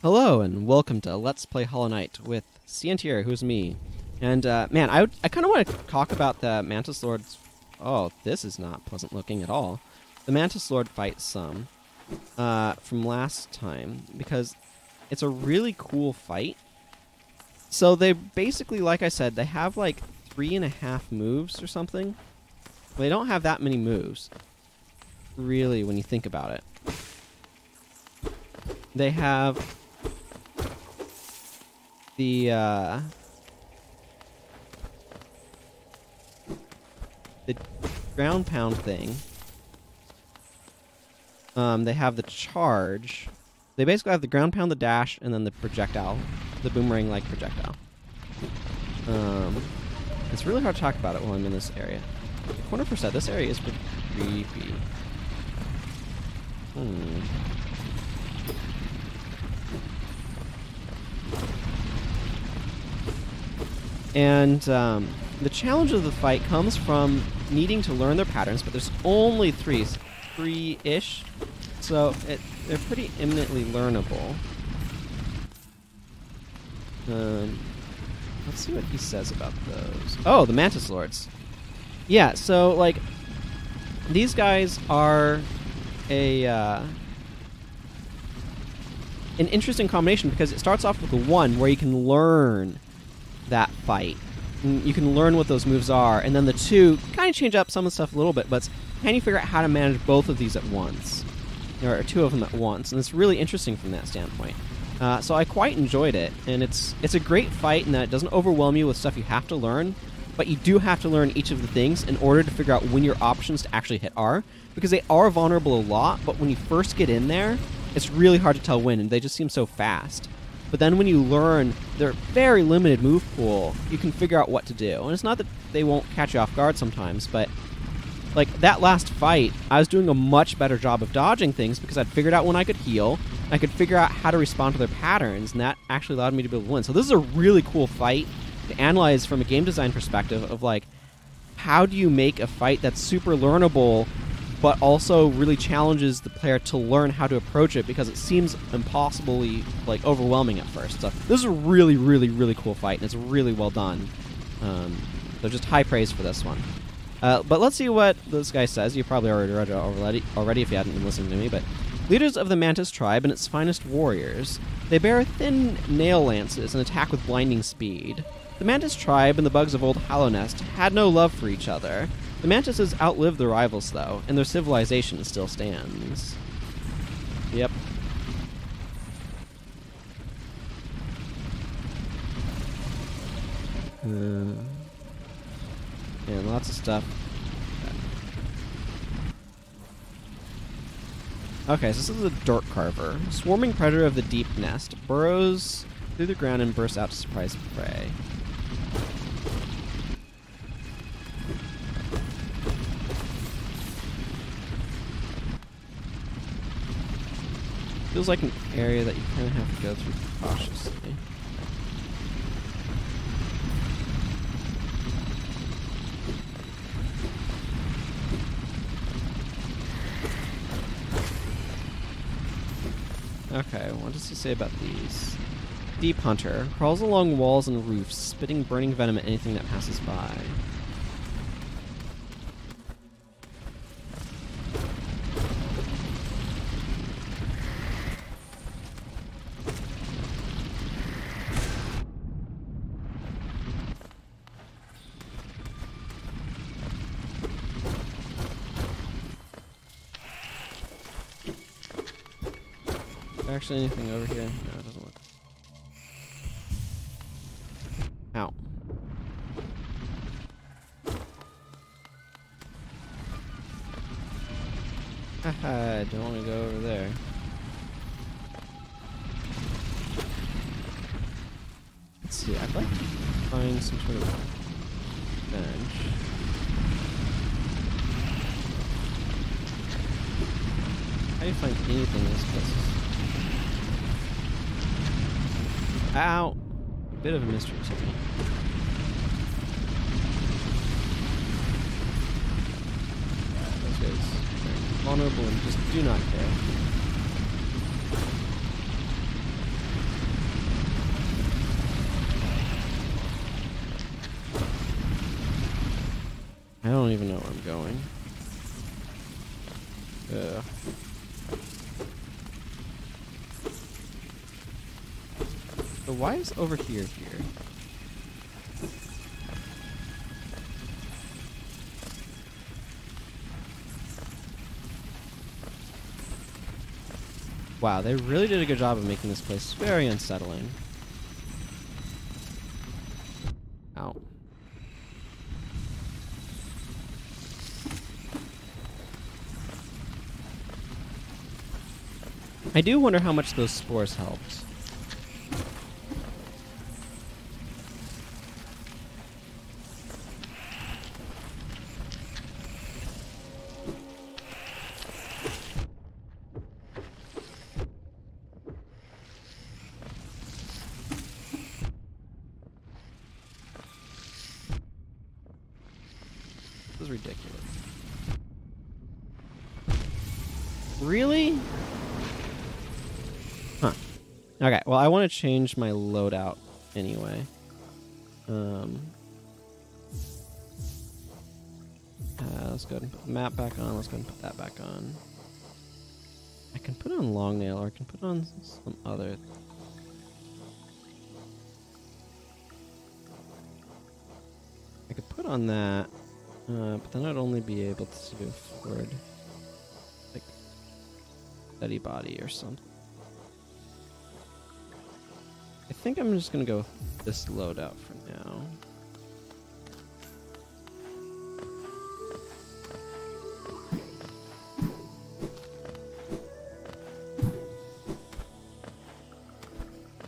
Hello and welcome to Let's Play Hollow Knight with Ciantier, who's me. And man, I kind of want to talk about the Mantis Lords. Oh, this is not pleasant looking at all. The Mantis Lord fight some from last time because it's a really cool fight. So they basically, like I said, they have like 3.5 moves or something. They don't have that many moves, really, when you think about it. They have the ground pound thing. They have the charge. They basically have the ground pound, the dash, and then the projectile, the boomerang-like projectile. It's really hard to talk about it while I'm in this area. Corner per set. This area is pretty creepy. And the challenge of the fight comes from needing to learn their patterns, but there's only three-ish, so they're pretty imminently learnable. Let's see what he says about those. Oh, the Mantis Lords. Yeah, so, like, these guys are an interesting combination because it starts off with the 1 where you can learn that fight. You can learn what those moves are, and then the 2 kind of change up some of the stuff a little bit, but can you figure out how to manage both of these at once? Or 2 of them at once, and it's really interesting from that standpoint. So I quite enjoyed it, and it's a great fight in that it doesn't overwhelm you with stuff you have to learn, but you do have to learn each of the things in order to figure out when your options to actually hit are, because they are vulnerable a lot, but when you first get in there, it's really hard to tell when, and they just seem so fast. But then when you learn their very limited move pool, you can figure out what to do. And it's not that they won't catch you off guard sometimes, but like that last fight, I was doing a much better job of dodging things because I'd figured out when I could heal, and I could figure out how to respond to their patterns, and that actually allowed me to be able to win. So this is a really cool fight to analyze from a game design perspective of like, how do you make a fight that's super learnable but also really challenges the player to learn how to approach it because it seems impossibly like overwhelming at first. So this is a really, really, really cool fight, and it's really well done. So just high praise for this one. But let's see what this guy says. You probably already read it already if you hadn't been listening to me. But leaders of the Mantis tribe and its finest warriors, they bear thin nail lances and attack with blinding speed. The Mantis tribe and the bugs of Old Hallownest had no love for each other. The Mantises outlived their rivals, though, and their civilization still stands. Yep. And lots of stuff. Okay, so this is a Dirt Carver. Swarming predator of the Deepnest. Burrows through the ground and bursts out to surprise prey. Feels like an area that you kind of have to go through cautiously. Okay, what does he say about these? Deep Hunter. Crawls along walls and roofs, spitting burning venom at anything that passes by. Actually, anything over here? No, it doesn't look. Ow. Haha, I don't want to go over there. Let's see, I'd like to find some sort of bench. How do you find anything in this place? Ow! Bit of a mystery to me. Those guys are vulnerable and just do not care. don't even know where I'm going. Ugh. So why is over here? Wow, they really did a good job of making this place very unsettling. Ow. I do wonder how much those spores helped. This is ridiculous. Really? Huh. Okay, well, I want to change my loadout anyway. Let's go ahead and put the map back on. Let's go ahead and put that back on. I can put on long nail, or I can put on some other. I could put on that, but then I'd only be able to afford like steady body or something. I think I'm just gonna go with this loadout for now.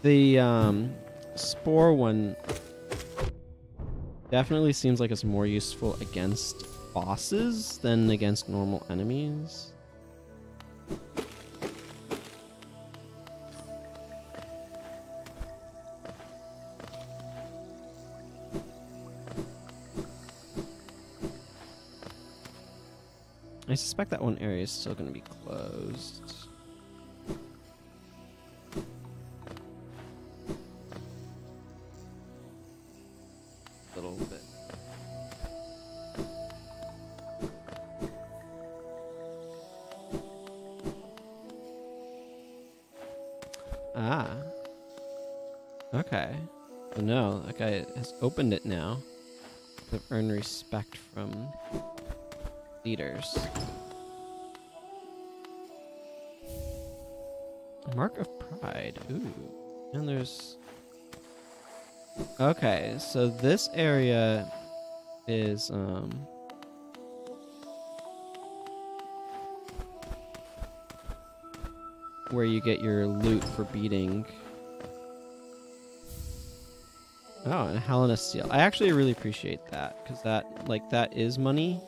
The spore one definitely seems like it's more useful against bosses than against normal enemies. I suspect that one area is still going to be closed. A little bit. Ah. Okay. Oh no, that guy has opened it now. They've earned respect from leaders. A mark of pride. Ooh. And there's... Okay, so this area is, where you get your loot for beating. Oh, and a Helena seal. I actually really appreciate that, because that is money.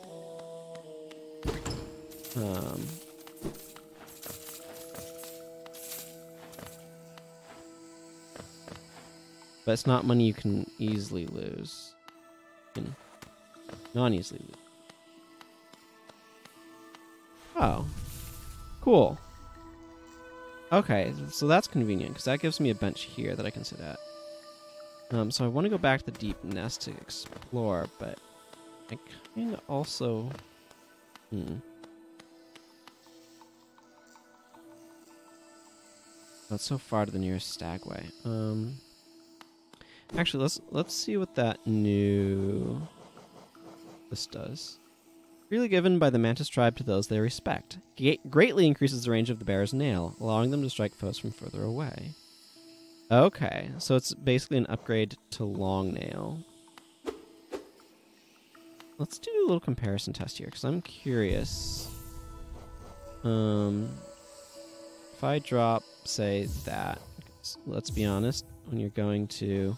But it's not money you can easily lose. You can non-easily lose. Oh. Cool. Okay, so that's convenient, because that gives me a bench here that I can sit at. So I want to go back to the Deepnest to explore, but I kind of also... That's so far to the nearest stagway. Actually, let's see what that new this does. Freely given by the Mantis tribe to those they respect. Greatly increases the range of the bearer's nail, allowing them to strike foes from further away. Okay, so it's basically an upgrade to long nail. Let's do a little comparison test here, because I'm curious. If I drop, say, that, let's be honest, when you're going to...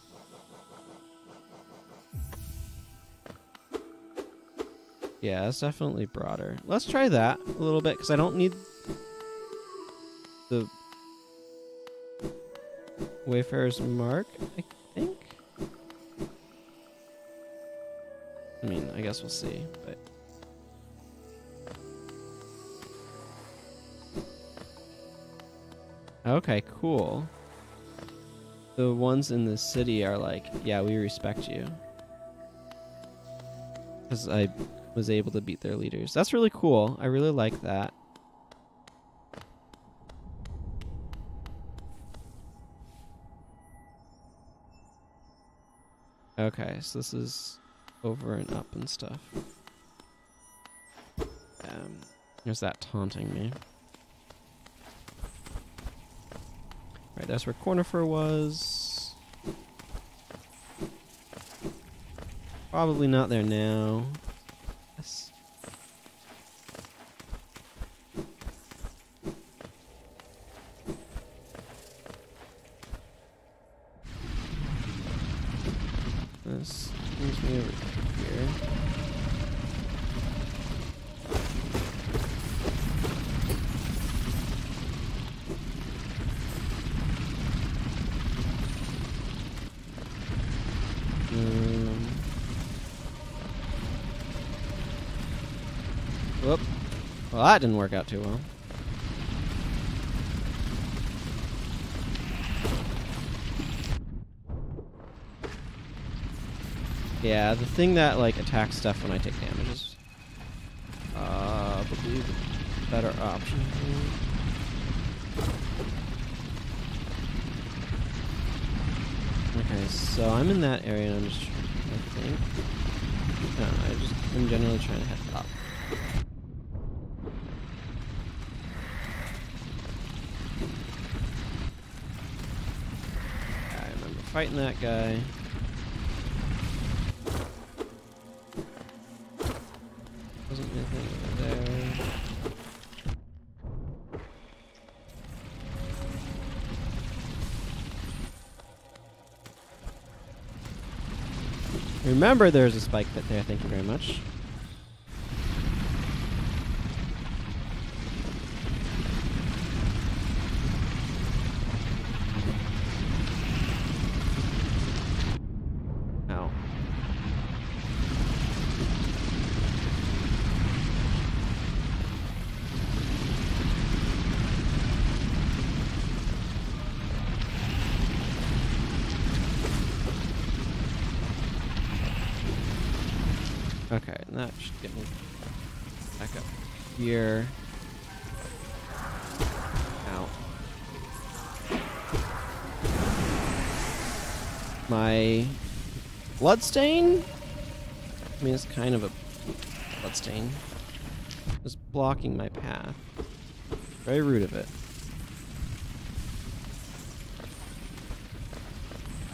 Yeah, it's definitely broader. Let's try that a little bit, because I don't need the Wayfarer's Mark, I think? I mean, I guess we'll see, but... Okay, cool. The ones in the city are like, yeah, we respect you. Because was able to beat their leaders. That's really cool. I really like that. Okay, so this is over and up and stuff. There's that taunting me. Right, that's where Cornifer was. Probably not there now. Yes. This brings me over here. Whoop. Well, that didn't work out too well. Yeah, the thing that like attacks stuff when I take damage is probably the better option. Okay, so I'm in that area and I'm just trying, I think. No, I'm generally trying to head up. I remember fighting that guy. Wasn't anything over there. Remember there's a spike pit there, thank you very much. Ow. Okay, and that should get me back up here. Ow. My bloodstain? I mean, it's kind of a bloodstain. Just blocking my path. Very rude of it.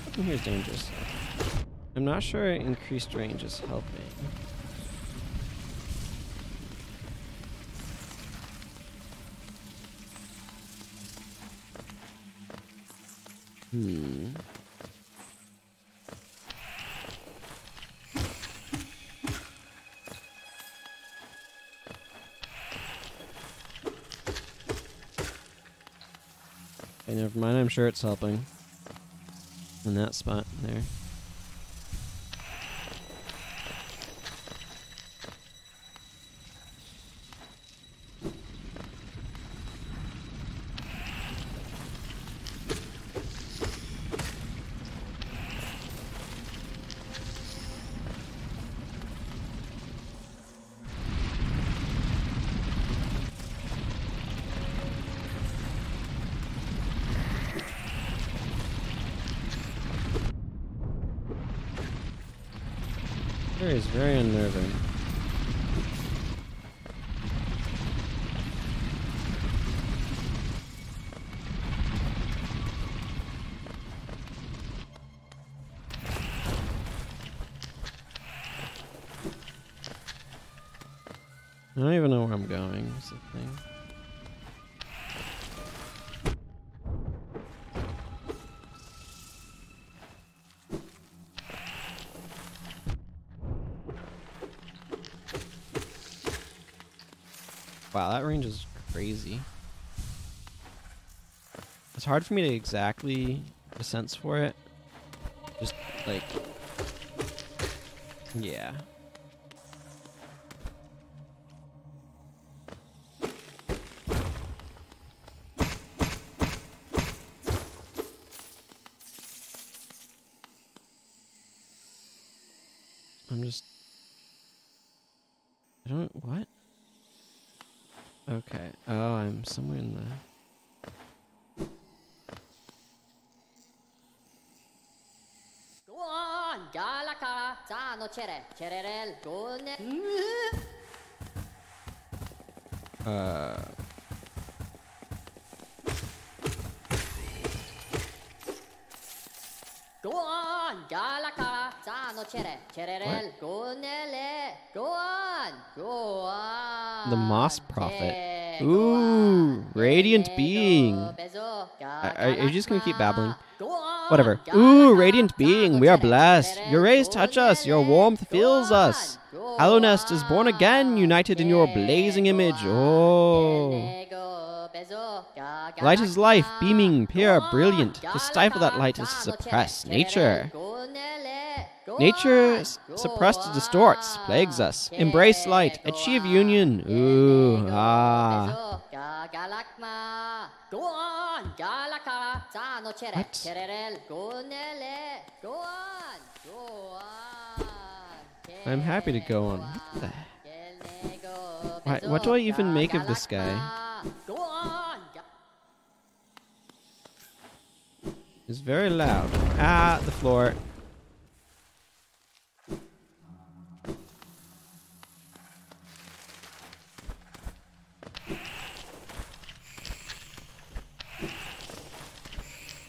Something here is dangerous. I'm not sure increased range is helping. Okay, never mind. I'm sure it's helping. In that spot there. It is very unnerving. I don't even know where I'm going, is the thing. Wow, that range is crazy. It's hard for me to exactly get a sense for it. Just like, yeah. I'm just don't... What? Okay. Oh, I'm somewhere in the... Go on, Galaka, Zano Chere, Cherel, Gonele, go on, go on. The Moss Prophet. Ooh, Radiant Being. Are you just gonna keep babbling? Whatever. Ooh, Radiant Being, we are blessed. Your rays touch us, your warmth fills us. Hallownest is born again, united in your blazing image. Oh. Light is life, beaming, pure, brilliant. To stifle that light is to suppress nature. Nature suppressed distorts, plagues us. Embrace light, achieve union. Ooh, ah. What? I'm happy to go on. What the heck? What do I even make of this guy? It's very loud. Ah, the floor.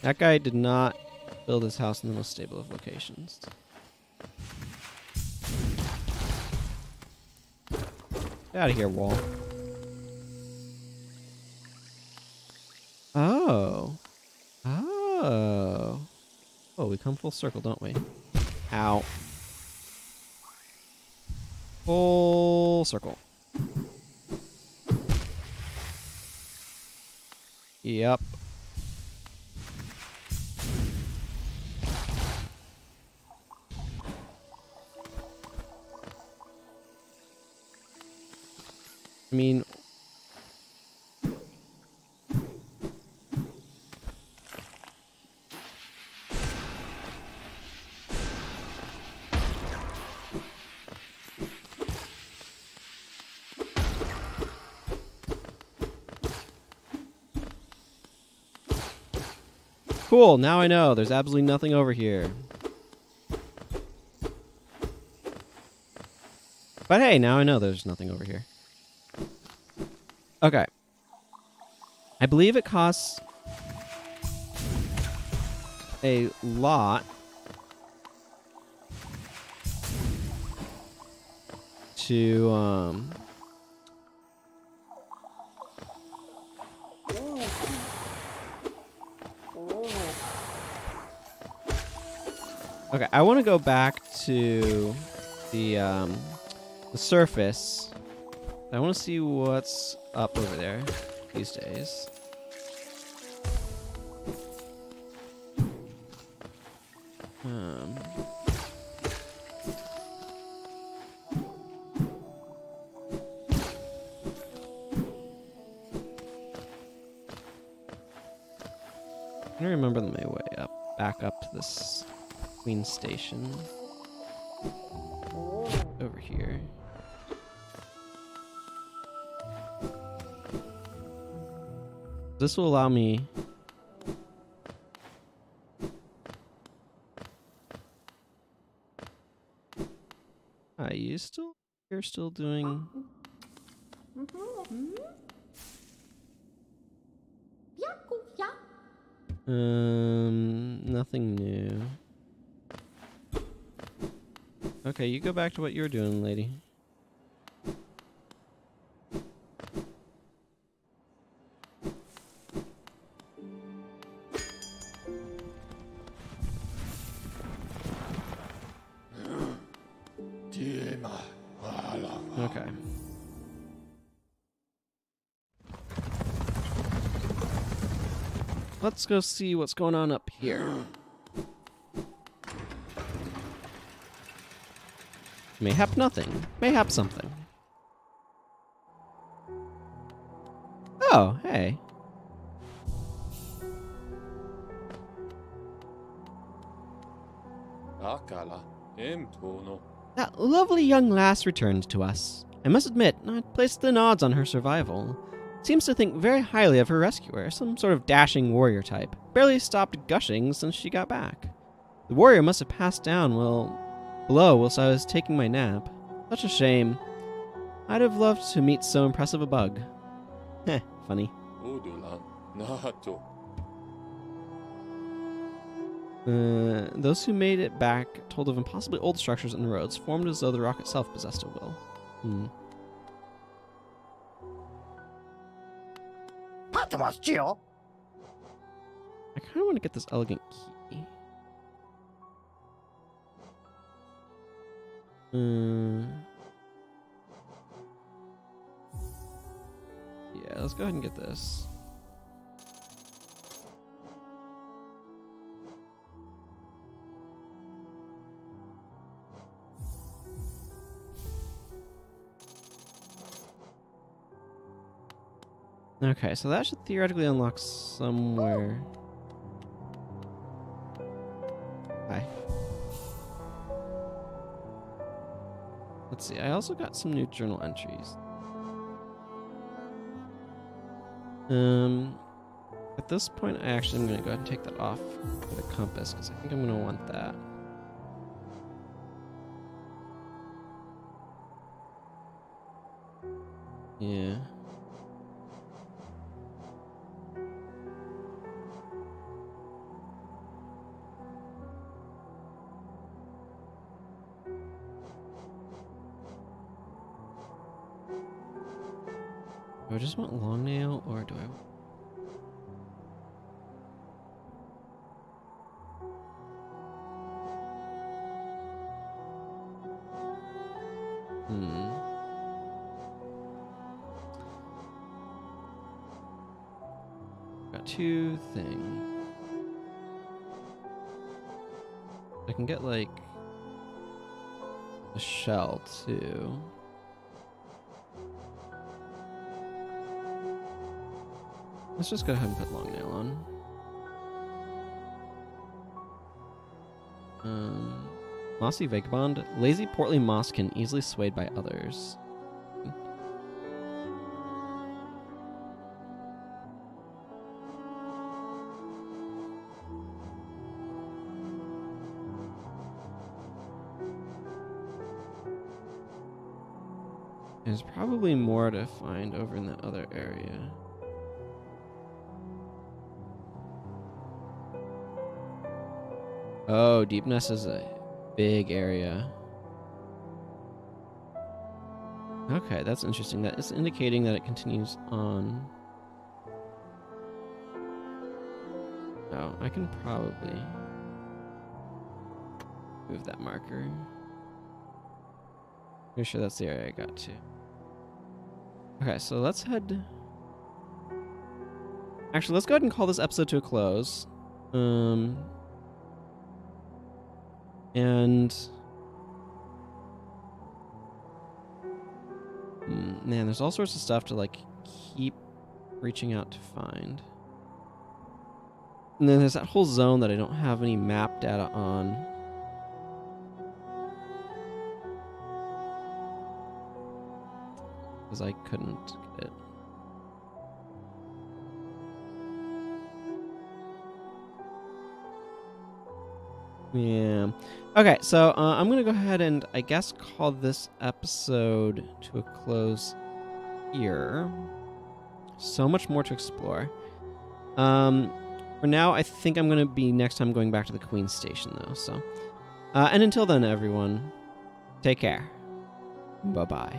That guy did not build his house in the most stable of locations. Get out of here, wall. Oh. Oh. Oh, we come full circle, don't we? Ow. Full circle. Yep. I mean... Cool, now I know. There's absolutely nothing over here. But hey, now I know there's nothing over here. Okay. I believe it costs a lot to Okay, I want to go back to the surface. I want to see what's up over there these days. I remember my way up, back up to this Queen Station over here. This will allow me you're still doing nothing new. Okay, you go back to what you're doing, lady. Okay. Let's go see what's going on up here. Mayhap nothing. Mayhap something. Oh, hey. That lovely young lass returned to us. I must admit, I'd placed thin odds on her survival. Seems to think very highly of her rescuer, some sort of dashing warrior type. Barely stopped gushing since she got back. The warrior must have passed down below whilst I was taking my nap. Such a shame. I'd have loved to meet so impressive a bug. Heh, funny. Those who made it back told of impossibly old structures and roads formed as though the rock itself possessed a will. I kind of want to get this elegant key. Yeah, let's go ahead and get this. Okay, so that should theoretically unlock somewhere. Hi. Let's see, I also got some new journal entries. At this point, I actually am going to go ahead and take that off for the compass, because I think I'm going to want that. Yeah. Do I just want long nail, or do I... Got two things. I can get, like, a shell, too. Let's just go ahead and put long nail on. Mossy Vagabond. Lazy, portly mosskin, easily swayed by others. There's probably more to find over in that other area. Oh, Deepnest is a big area. Okay, that's interesting. That is indicating that it continues on. Oh, I can probably move that marker. Pretty sure that's the area I got to. Okay, so let's head... Actually, let's go ahead and call this episode to a close. And man, there's all sorts of stuff to like keep reaching out to find. And then there's that whole zone that I don't have any map data on. Because I couldn't get it. Yeah. Okay, so I'm going to go ahead and, I guess, call this episode to a close here. So much more to explore. For now, I think I'm going to be next time going back to the Queen's Station, though. So, and until then, everyone, take care. Bye-bye.